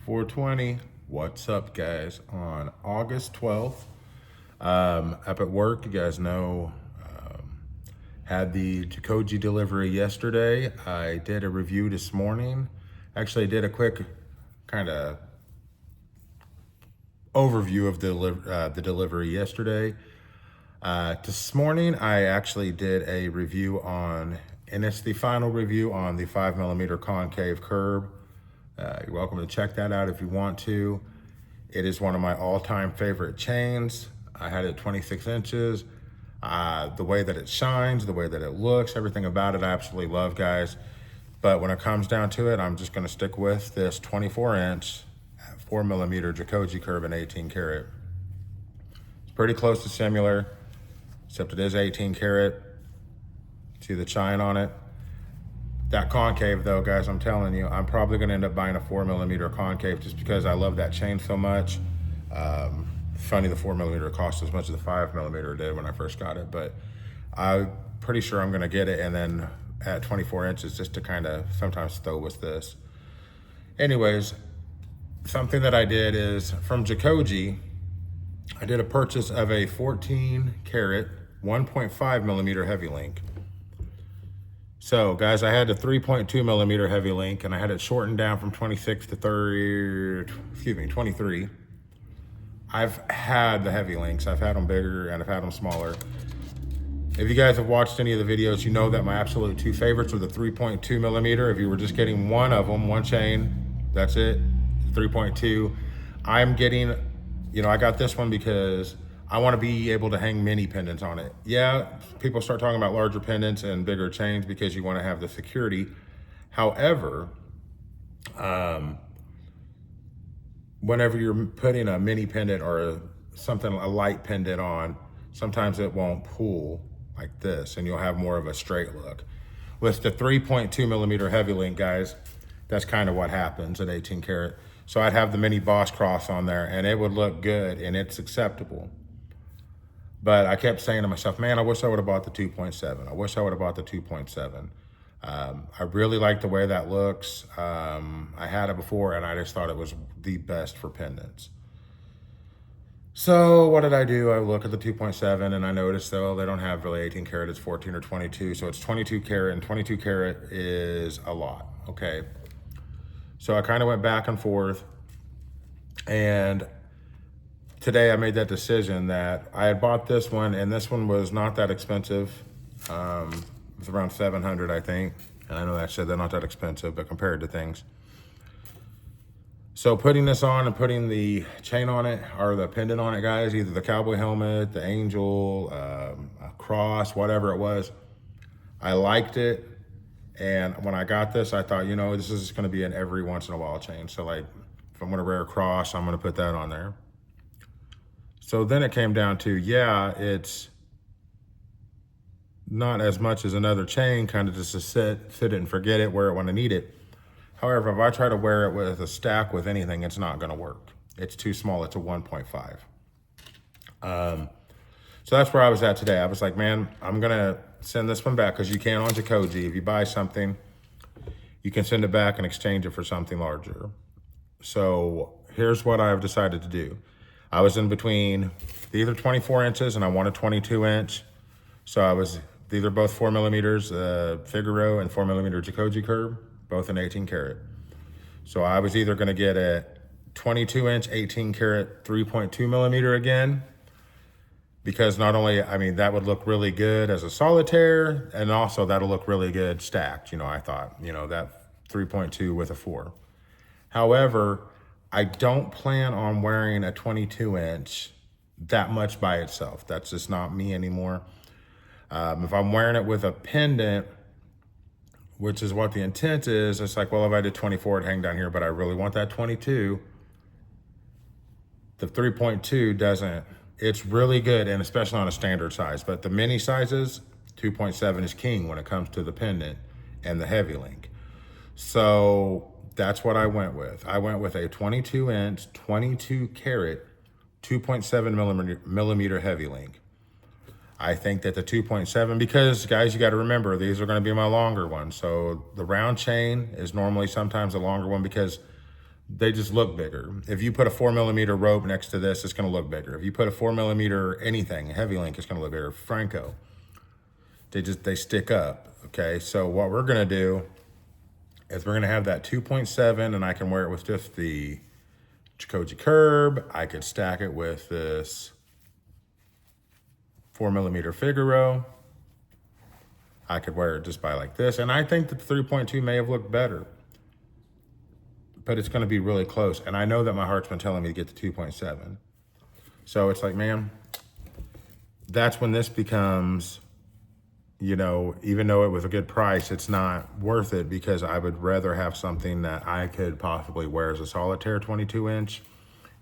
420. What's up, guys? On August 12th, up at work, you guys know, had the Jacoje delivery yesterday. I did a review this morning. Actually, I did a quick kind of overview of the delivery yesterday. This morning, I actually did a review on, and it's the final review on the 5mm concave curb. You're welcome to check that out if you want to. It is one of my all-time favorite chains. I had it 26 inches. The way that it shines, the way that it looks, everything about it, I absolutely love, guys. But when it comes down to it, I'm just gonna stick with this 24-inch 4mm Jacoje curb and 18 karat. It's pretty close to similar, except it is 18 karat. See the shine on it? That concave though, guys, I'm telling you, I'm probably gonna end up buying a 4mm concave just because I love that chain so much. Funny, the 4mm cost as much as the 5mm did when I first got it, but I'm pretty sure I'm gonna get it, and then at 24 inches just to kind of sometimes throw with this. Anyways, something that I did is from Jacoje, I did a purchase of a 14 karat 1.5mm heavy link. So guys, I had a 3.2mm heavy link and I had it shortened down from 26 to 23. I've had the heavy links. I've had them bigger and I've had them smaller. If you guys have watched any of the videos, you know that my absolute two favorites are the 3.2mm. If you were just getting one of them, one chain, that's it, 3.2. I'm getting, I got this one because I want to be able to hang mini pendants on it. Yeah, people start talking about larger pendants and bigger chains because you want to have the security. However, whenever you're putting a mini pendant or a light pendant on, sometimes it won't pull like this and you'll have more of a straight look. With the 3.2mm heavy link, guys, that's kind of what happens at 18 karat. So I'd have the mini boss cross on there and it would look good and it's acceptable. But I kept saying to myself, man, I wish I would have bought the 2.7. I wish I would have bought the 2.7. I really like the way that looks. I had it before and I just thought it was the best for pendants. So what did I do? I look at the 2.7 and I noticed, though, they don't have really 18 karat, it's 14 or 22. So it's 22 karat, and 22 karat is a lot, okay? So I kind of went back and forth, and today I made that decision that I had bought this one, and this one was not that expensive. It was around 700, I think. And I know that said they're not that expensive, but compared to things. So putting this on and putting the chain on it, or the pendant on it, guys, either the cowboy helmet, the angel, a cross, whatever it was, I liked it. And when I got this, I thought, this is gonna be an every once in a while chain. So like, if I'm gonna wear a cross, I'm gonna put that on there. So then it came down to, yeah, it's not as much as another chain, kind of just to sit it and forget it, wear it when I need it. However, if I try to wear it with a stack with anything, it's not gonna work. It's too small, it's a 1.5. So that's where I was at today. I was like, man, I'm gonna send this one back, because you can on Jacoje. If you buy something, you can send it back and exchange it for something larger. So here's what I've decided to do. I was in between either 24 inches and I want a 22 inch. So I was either both 4mm Figaro and 4mm Jacoje curb, both in 18 karat. So I was either gonna get a 22 inch, 18 karat, 3.2mm again, because not only, that would look really good as a solitaire, and also that'll look really good stacked. I thought, that 3.2 with a 4. However, I don't plan on wearing a 22 inch that much by itself. That's just not me anymore. If I'm wearing it with a pendant, which is what the intent is, it's like, well, if I did 24, it'd hang down here, but I really want that 22. The 3.2 doesn't, it's really good, and especially on a standard size, but the mini sizes, 2.7 is king when it comes to the pendant and the heavy link. So that's what I went with. I went with a 22 inch, 22 karat, 2.7mm heavy link. I think that the 2.7, because guys, you got to remember, these are going to be my longer ones. So the round chain is normally sometimes a longer one, because They just look bigger. If you put a 4mm rope next to this, it's gonna look bigger. If you put a 4mm anything, heavy link, it's gonna look bigger. Franco, they stick up, okay? So what we're gonna do is we're gonna have that 2.7 and I can wear it with just the Jacoje curb. I could stack it with this 4mm Figaro. I could wear it just by like this. And I think that the 3.2 may have looked better, but it's gonna be really close. And I know that my heart's been telling me to get the 2.7. So it's like, man, that's when this becomes, you know, even though it was a good price, it's not worth it because I would rather have something that I could possibly wear as a solitaire 22-inch.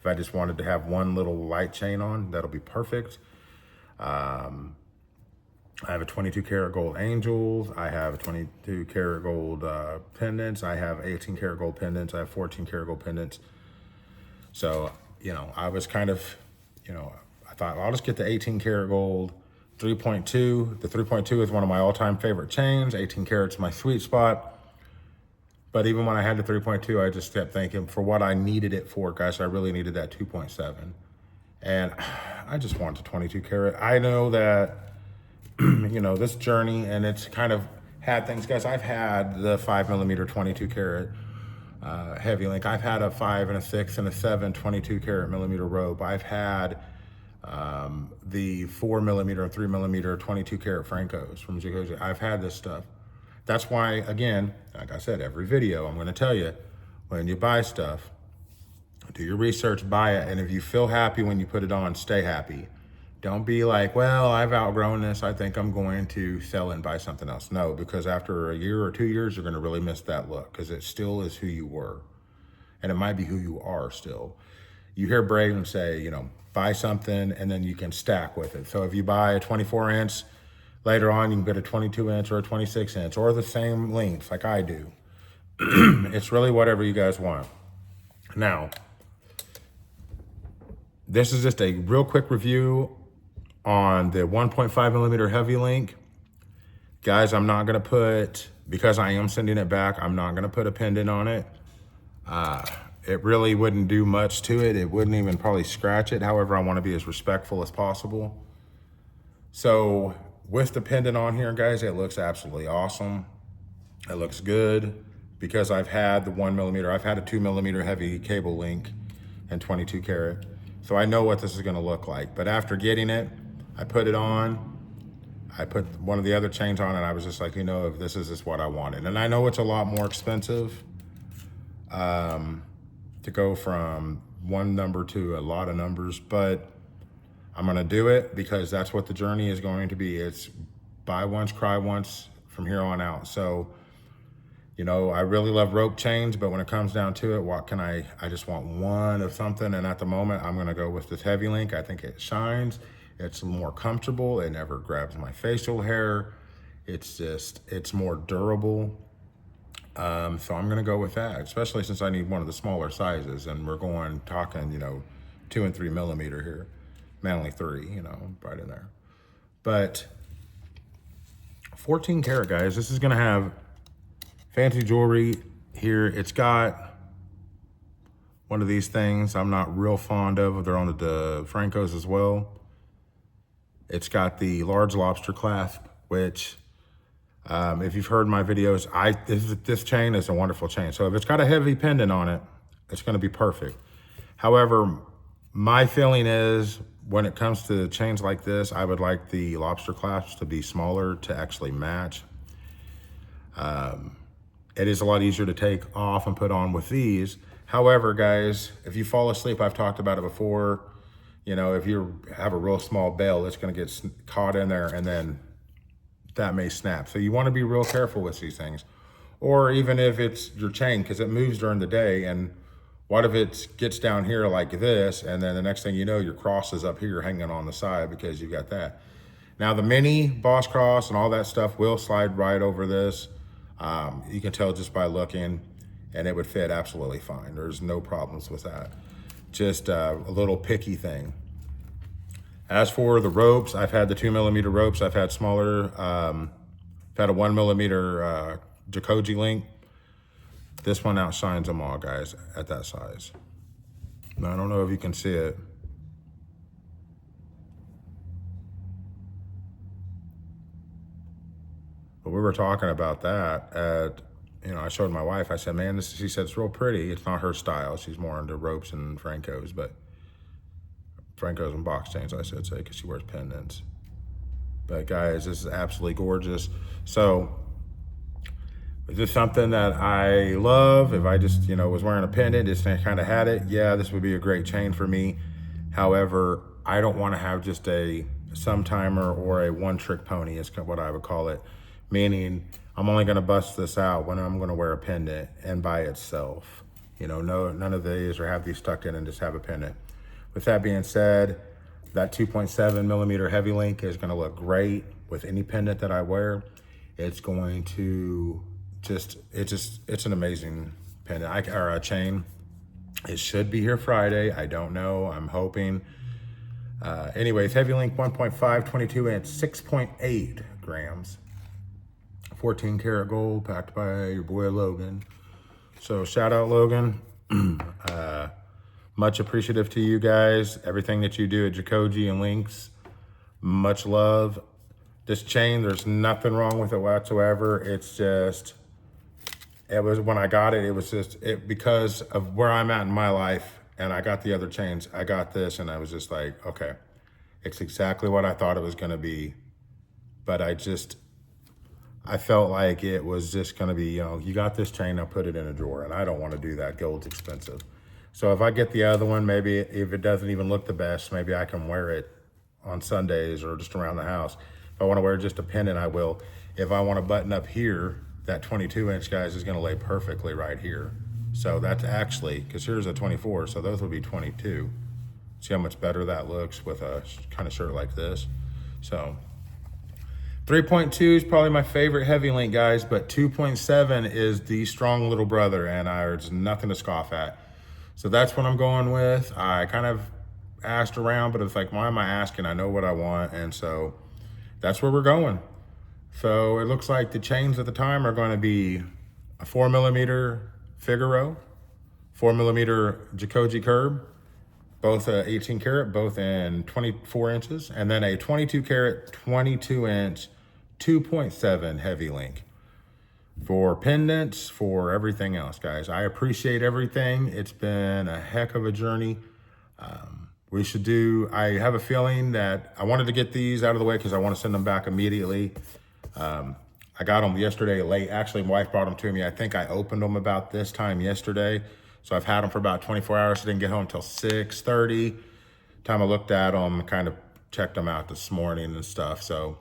If I just wanted to have one little light chain on, that'll be perfect. I have a 22 karat gold angels. I have 22 karat gold pendants. I have 18 karat gold pendants. I have 14 karat gold pendants. So, you know, I was kind of, you know, I thought, well, I'll just get the 18 karat gold 3.2. The 3.2 is one of my all-time favorite chains. 18 karat's my sweet spot. But even when I had the 3.2, I just kept thinking for what I needed it for, guys, I really needed that 2.7. And I just want the 22 karat. I know that, you know, this journey, and it's kind of had things, guys. I've had the 5mm 22 karat heavy link. I've had a 5 and a 6 and a 7 22 karat millimeter rope. I've had the 4mm and 3mm 22 karat Francos from Jacoje. I've had this stuff. That's why, again, like I said, every video, I'm going to tell you, when you buy stuff, do your research, buy it, and if you feel happy when you put it on, stay happy. Don't be like, well, I've outgrown this. I think I'm going to sell and buy something else. No, because after a year or 2 years, you're going to really miss that look because it still is who you were. And it might be who you are still. You hear Braden say, you know, buy something and then you can stack with it. So if you buy a 24-inch, later on you can get a 22-inch or a 26-inch or the same length like I do. It's really whatever you guys want. Now, this is just a real quick review on the 1.5mm heavy link. Guys, I'm not gonna put, because I am sending it back, I'm not gonna put a pendant on it. It really wouldn't do much to it. It wouldn't even probably scratch it. However, I wanna be as respectful as possible. So with the pendant on here, guys, it looks absolutely awesome. It looks good because I've had the 1mm, I've had a 2mm heavy cable link and 22 karat. So I know what this is gonna look like. But after getting it, I put it on, I put one of the other chains on, and I was just like, you know, if this is just what I wanted. And I know it's a lot more expensive to go from one number to a lot of numbers, but I'm gonna do it because that's what the journey is going to be. It's buy once, cry once from here on out. So, you know, I really love rope chains, but when it comes down to it, what can I just want one of something. And at the moment, I'm gonna go with this heavy link. I think it shines. It's more comfortable. It never grabs my facial hair. It's just, it's more durable. So I'm gonna go with that, especially since I need one of the smaller sizes and we're talking, you know, 2 and 3mm here. Mainly 3, you know, right in there. But 14 karat, guys, this is gonna have fancy jewelry here. It's got one of these things I'm not real fond of. They're on the Francos as well. It's got the large lobster clasp, which if you've heard my videos, this chain is a wonderful chain. So if it's got a heavy pendant on it, it's gonna be perfect. However, my feeling is when it comes to chains like this, I would like the lobster clasps to be smaller to actually match. It is a lot easier to take off and put on with these. However, guys, if you fall asleep, I've talked about it before, you know, if you have a real small bail, it's gonna get caught in there and then that may snap. So you wanna be real careful with these things. Or even if it's your chain, because it moves during the day, and what if it gets down here like this, and then the next thing you know, your cross is up here hanging on the side because you've got that. Now the mini boss cross and all that stuff will slide right over this. You can tell just by looking, and it would fit absolutely fine. There's no problems with that. Just a little picky thing. As for the ropes, I've had the 2mm ropes. I've had smaller, I've had a 1mm Jacoje link. This one outshines them all, guys, at that size. Now, I don't know if you can see it. But we were talking about that at, I showed my wife, I said, man, she said, it's real pretty. It's not her style. She's more into ropes and Francos, but Francos and box chains, I should say, because she wears pendants. But guys, this is absolutely gorgeous. So is this something that I love? If I just, was wearing a pendant, just kind of had it, yeah, this would be a great chain for me. However, I don't want to have just a sometimer or a one-trick pony is what I would call it. Meaning, I'm only going to bust this out when I'm going to wear a pendant and by itself. None of these or have these tucked in and just have a pendant. With that being said, that 2.7mm heavy link is going to look great with any pendant that I wear. It's going to it's an amazing pendant or a chain. It should be here Friday. I don't know. I'm hoping. Anyways, heavy link 1.5, 22 inch, 6.8 grams. 14 karat gold packed by your boy Logan. So shout out Logan. Much appreciative to you guys. Everything that you do at Jacoje and links. Much love. This chain, there's nothing wrong with it whatsoever. It's just, when I got it, it was just, because of where I'm at in my life and I got the other chains, I got this and I was just like, okay, it's exactly what I thought it was gonna be. But I felt like it was just gonna be, you got this chain, I'll put it in a drawer, and I don't wanna do that. Gold's expensive. So if I get the other one, maybe if it doesn't even look the best, maybe I can wear it on Sundays or just around the house. If I wanna wear just a pendant, I will. If I wanna button up here, that 22 inch, guys, is gonna lay perfectly right here. So that's actually, because here's a 24, so those would be 22. See how much better that looks with a kind of shirt like this. So 3.2 is probably my favorite heavy link, guys, but 2.7 is the strong little brother, and there's nothing to scoff at. So that's what I'm going with. I kind of asked around, but it's like, why am I asking? I know what I want, and so that's where we're going. So it looks like the chains at the time are going to be a 4mm Figaro, 4mm Jacoje curb, both 18 karat, both in 24 inches, and then a 22 karat, 22 inch, 2.7 heavy link for pendants, for everything else, guys. I appreciate everything. It's been a heck of a journey. I have a feeling that I wanted to get these out of the way because I want to send them back immediately. I got them yesterday late. Actually, my wife brought them to me. I think I opened them about this time yesterday. So I've had them for about 24 hours. I didn't get home until 6:30. Time I looked at them, kind of checked them out this morning and stuff. So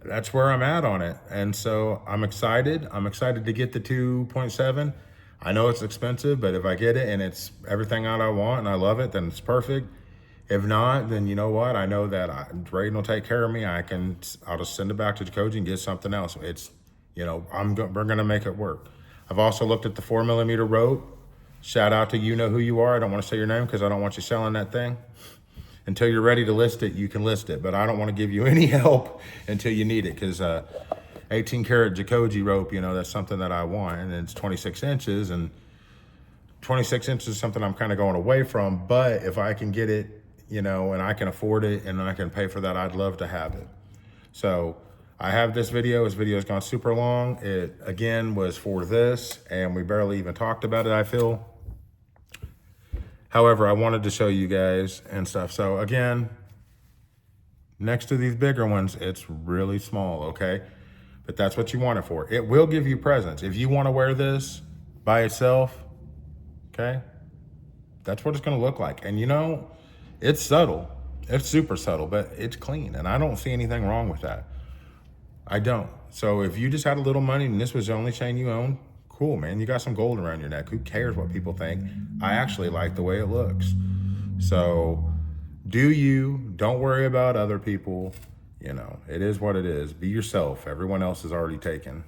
that's where I'm at on it. And so I'm excited. I'm excited to get the 2.7. I know it's expensive, but if I get it and it's everything that I want and I love it, then it's perfect. If not, then you know what? I know that Drayden will take care of me. I'll just send it back to Jacoje and get something else. It's, we're gonna make it work. I've also looked at the 4mm rope. Shout out to you know who you are. I don't want to say your name because I don't want you selling that thing. Until you're ready to list it, you can list it, but I don't want to give you any help until you need it because 18 karat Jacoje rope, that's something that I want, and it's 26 inches, and 26 inches is something I'm kind of going away from, but if I can get it, and I can afford it and I can pay for that, I'd love to have it. So I have this video. This video has gone super long. It, again, was for this, and we barely even talked about it, I feel. However, I wanted to show you guys and stuff. So again, next to these bigger ones, it's really small, okay? But that's what you want it for. It will give you presents. If you want to wear this by itself, okay, that's what it's going to look like. And it's subtle. It's super subtle, but it's clean. And I don't see anything wrong with that. I don't. So if you just had a little money and this was the only chain you own, cool, man. You got some gold around your neck. Who cares what people think? I actually like the way it looks. So do you. Don't worry about other people. It is what it is. Be yourself. Everyone else is already taken.